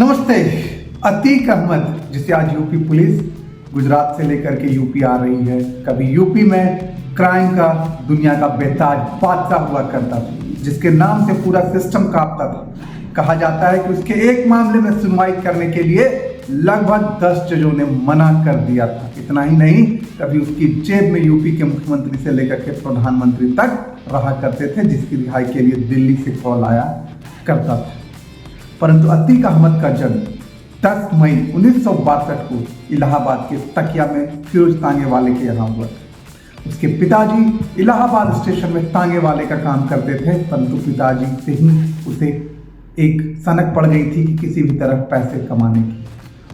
नमस्ते। अतीक अहमद, जिसे आज यूपी पुलिस गुजरात से लेकर के यूपी आ रही है, कभी यूपी में क्राइम का दुनिया का बेताज बादशाह हुआ करता था, जिसके नाम से पूरा सिस्टम कांपता था। कहा जाता है कि उसके एक मामले में सुनवाई करने के लिए लगभग 10 जजों ने मना कर दिया था। इतना ही नहीं, कभी उसकी जेब में यूपी के मुख्यमंत्री से लेकर के प्रधानमंत्री तक रहा करते थे, जिसकी रिहाई के लिए दिल्ली से कॉल आया करता था। परंतु अतीक अहमद का जन्म 10 मई 1962 को इलाहाबाद के तकिया में फिरोज तांगे वाले के यहाँ हुआ। उसके पिताजी इलाहाबाद स्टेशन में तांगे वाले का काम करते थे, परंतु पिताजी से ही उसे एक सनक पड़ गई थी कि किसी भी तरह पैसे कमाने की,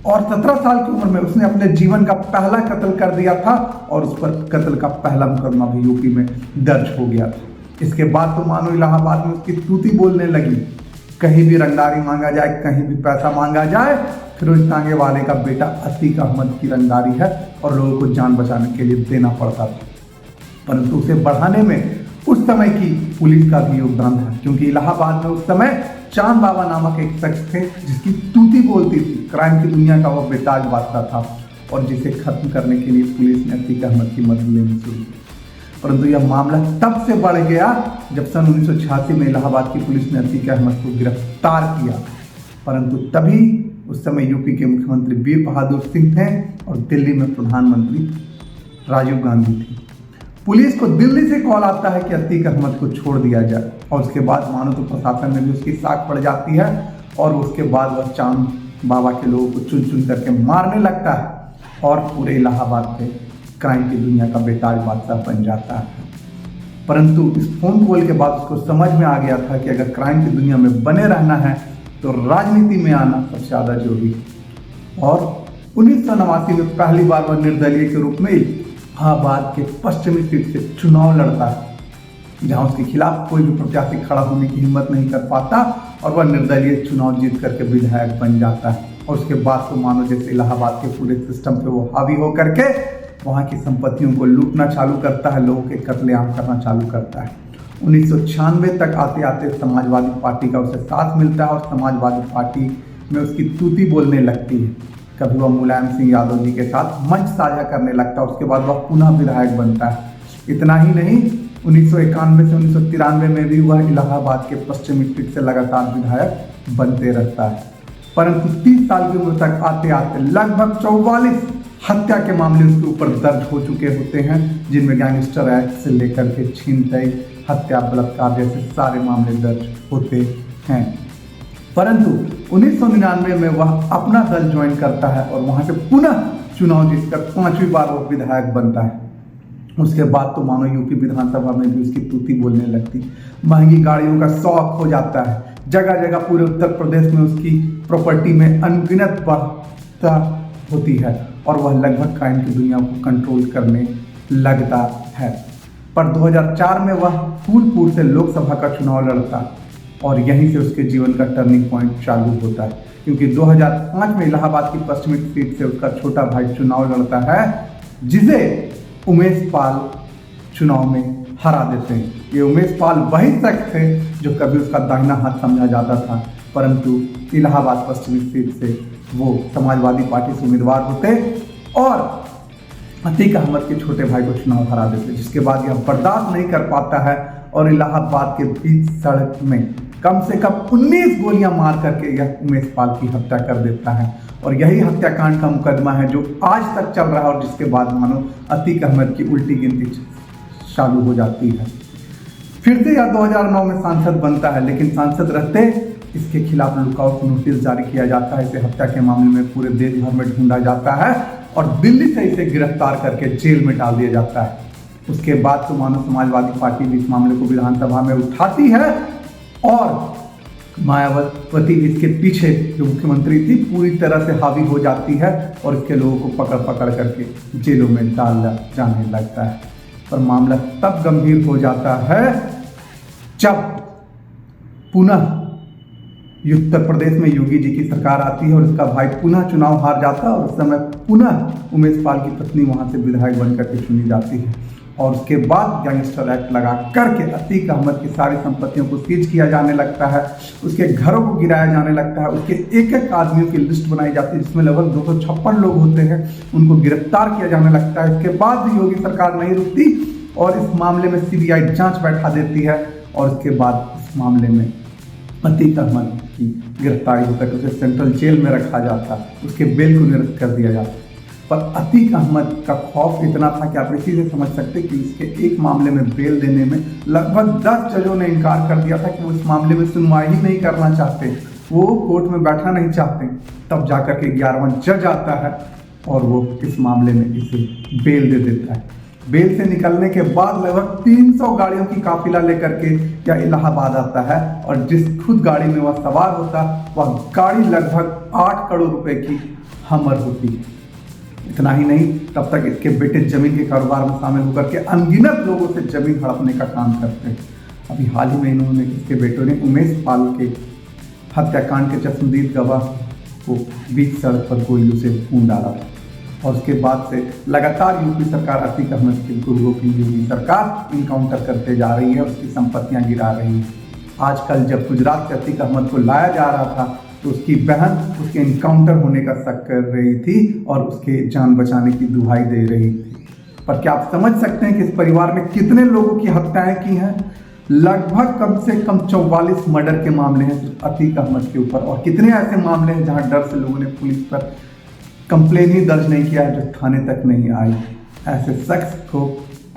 और 17 साल की उम्र में उसने अपने जीवन का पहला कत्ल कर दिया था, और उस पर कत्ल का पहला मुकदमा भी यूपी में दर्ज हो गया था। इसके बाद तो मानो इलाहाबाद में उसकी तूती बोलने लगी। कहीं भी रंगदारी मांगा जाए, कहीं भी पैसा मांगा जाए, फिरोज तांगे वाले का बेटा अतीक अहमद की रंगदारी है, और लोगों को जान बचाने के लिए देना पड़ता था। परंतु उसे बढ़ाने में उस समय की पुलिस का भी योगदान था, क्योंकि इलाहाबाद में उस समय चांद बाबा नामक एक शख्स थे जिसकी तूती बोलती थी। क्राइम की दुनिया का वह बेताज बादशाह था, और जिसे खत्म करने के लिए पुलिस ने अतीक अहमद की मदद लेनी शुरू की। परंतु यह मामला तब से बढ़ गया जब सन 1986 में इलाहाबाद की पुलिस ने अतीक अहमद को गिरफ्तार किया। परंतु तभी उस समय यूपी के मुख्यमंत्री वीर बहादुर सिंह थे, और दिल्ली में प्रधानमंत्री राजीव गांधी थी। पुलिस को दिल्ली से कॉल आता है कि अतीक अहमद को छोड़ दिया जाए, और उसके बाद मानो तो प्रशासन में भी उसकी साख पड़ जाती है, और उसके बाद वह चांद बाबा के लोगों को चुन चुन करके मारने लगता है, और पूरे इलाहाबाद पे क्राइम की दुनिया का बेताज बादशाह बन जाता है। परंतु इस फोन कॉल के बाद उसको समझ में आ गया था कि अगर क्राइम की दुनिया में बने रहना है तो राजनीति में आना सबसे ज़्यादा जरूरी है। और 1989 में पहली बार वह निर्दलीय के रूप में इलाहाबाद के पश्चिमी सीट से चुनाव लड़ता है, जहां उसके खिलाफ कोई भी प्रत्याशी खड़ा होने की हिम्मत नहीं कर पाता, और वह निर्दलीय चुनाव जीत करके विधायक बन जाता है। और उसके बाद तो मानो जैसे इलाहाबाद के पूरे सिस्टम पे वो हावी होकर के वहाँ की संपत्तियों को लूटना चालू करता है, लोगों के कत्लेआम करना चालू करता है। 1996 तक आते आते समाजवादी पार्टी का उसे साथ मिलता है, और समाजवादी पार्टी में उसकी तूती बोलने लगती है। कभी वह मुलायम सिंह यादव जी के साथ मंच साझा करने लगता है। उसके बाद वह पुनः विधायक बनता है। इतना ही नहीं, 1991 से 1993 में भी वह इलाहाबाद के पश्चिमी सीट से लगातार विधायक बनते रहता है। परंतु 30 साल की उम्र तक आते आते लगभग 44 हत्या के मामले उसके ऊपर दर्ज हो चुके होते हैं, जिनमें गैंगस्टर एक्ट से लेकर के छीनताई, हत्या, बलात्कार जैसे सारे मामले दर्ज होते हैं। परंतु 1999 में वह अपना दल ज्वाइन करता है, और वहां से पुनः चुनाव जीतकर 5वीं बार वो विधायक बनता है। उसके बाद तो मानो यूपी विधानसभा में भी उसकी तूती बोलने लगती। महंगी गाड़ियों का शौक हो जाता है। जगह जगह पूरे उत्तर प्रदेश में उसकी प्रॉपर्टी में अनगिनत बढ़ता होती है, और वह लगभग क्राइम की दुनिया को कंट्रोल करने लगता है। पर 2004 में वह फूलपुर से लोकसभा का चुनाव लड़ता, और यहीं से उसके जीवन का टर्निंग पॉइंट चालू होता है, क्योंकि 2005 में इलाहाबाद की पश्चिमी सीट से उसका छोटा भाई चुनाव लड़ता है, जिसे उमेश पाल चुनाव में हरा देते हैं। ये उमेश पाल वही शख्स थे जो कभी उसका दाहिना हाथ समझा जाता था, परंतु इलाहाबाद पश्चिमी सीट से वो समाजवादी पार्टी से उम्मीदवार होते, और अतीक अहमद के छोटे भाई को चुनाव हरा देते, जिसके बाद यह बर्दाश्त नहीं कर पाता है, और इलाहाबाद के बीच सड़क में कम से कम 19 गोलियां मार करके यह उमेश पाल की हत्या कर देता है। और यही हत्याकांड का मुकदमा है जो आज तक चल रहा है, और जिसके बाद मानो अतीक अहमद की उल्टी गिनती चालू हो जाती है। फिर से यह 2009 में सांसद बनता है, लेकिन सांसद रहते इसके खिलाफ लुकआउट नोटिस जारी किया जाता है। इसे हत्या के मामले में पूरे देश भर में ढूंढा जाता है, और दिल्ली से इसे गिरफ्तार करके जेल में डाल दिया जाता है। उसके बाद तो मानो समाजवादी पार्टी भी इस मामले को विधानसभा में उठाती है, और मायावती इसके पीछे जो मुख्यमंत्री थी पूरी तरह से हावी हो जाती है, और इसके लोगों को पकड़ पकड़ करके जेलों में डाल जाने लगता है। पर मामला तब गंभीर हो जाता है जब पुनः उत्तर प्रदेश में योगी जी की सरकार आती है, और उसका भाई पुनः चुनाव हार जाता है, और उस समय पुनः उमेश पाल की पत्नी वहां से विधायक बनकर के चुनी जाती है। और उसके बाद गैंगस्टर एक्ट लगा करके अतीक अहमद की सारी संपत्तियों को सीज किया जाने लगता है, उसके घरों को गिराया जाने लगता है, उसके एक एक आदमियों की लिस्ट बनाई जाती है जिसमें लगभग 256 लोग होते हैं, उनको गिरफ्तार किया जाने लगता है। इसके बाद भी योगी सरकार नहीं रुकती और इस मामले में सीबीआई जांच बैठा देती है और इसके बाद इस मामले में अतीक अहमद की गिरफ्तारी होकर उसे सेंट्रल जेल में रखा जाता, उसके बेल को निरस्त कर दिया जाता। पर अतीक अहमद का खौफ इतना था कि आप इसी से समझ सकते कि इसके एक मामले में बेल देने में लगभग 10 जजों ने इनकार कर दिया था कि वो इस मामले में सुनवाई ही नहीं करना चाहते, वो कोर्ट में बैठना नहीं चाहते। तब जाकर के 11वां जज आता है और वो इस मामले में इसे बेल दे देता है। बेल से निकलने के बाद लगभग 300 गाड़ियों की काफिला लेकर के यह इलाहाबाद आता है और जिस खुद गाड़ी में वह सवार होता वह गाड़ी लगभग 8 करोड़ रुपए की हमर होती है। इतना ही नहीं, तब तक इसके बेटे जमीन के कारोबार में शामिल होकर के अनगिनत लोगों से जमीन हड़पने का काम करते हैं। अभी हाल ही में इन्होंने इसके बेटों ने उमेश पाल के हत्याकांड के चश्मदीद गवाह को बीच सड़क पर गोलियों से खून डाला था और उसके बाद से लगातार यूपी सरकार अतीक अहमद के गुर्गों की योगी सरकार इनकाउंटर करते जा रही है, उसकी संपत्तियां गिरा रही है। आजकल जब गुजरात से अतीक अहमद को लाया जा रहा था तो उसकी बहन उसके इनकाउंटर होने का शक कर रही थी और उसके जान बचाने की दुहाई दे रही थी। पर क्या आप समझ सकते हैं कि इस परिवार ने कितने लोगों की हत्याएं की हैं? लगभग कम से कम 44 मर्डर के मामले हैं अतीक अहमद के ऊपर और कितने ऐसे मामले हैं जहां डर से लोगों ने पुलिस पर कंप्लेन ही दर्ज नहीं किया, जो थाने तक नहीं आई। ऐसे शख्स को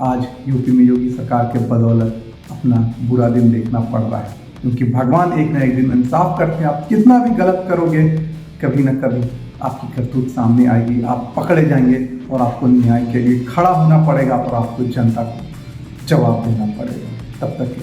आज यूपी में योगी सरकार के बदौलत अपना बुरा दिन देखना पड़ रहा है, क्योंकि भगवान एक न एक दिन इंसाफ करते हैं। आप कितना भी गलत करोगे कभी ना कभी आपकी करतूत सामने आएगी, आप पकड़े जाएंगे और आपको न्याय के लिए खड़ा होना पड़ेगा और आपको जनता को जवाब देना पड़ेगा। तब तक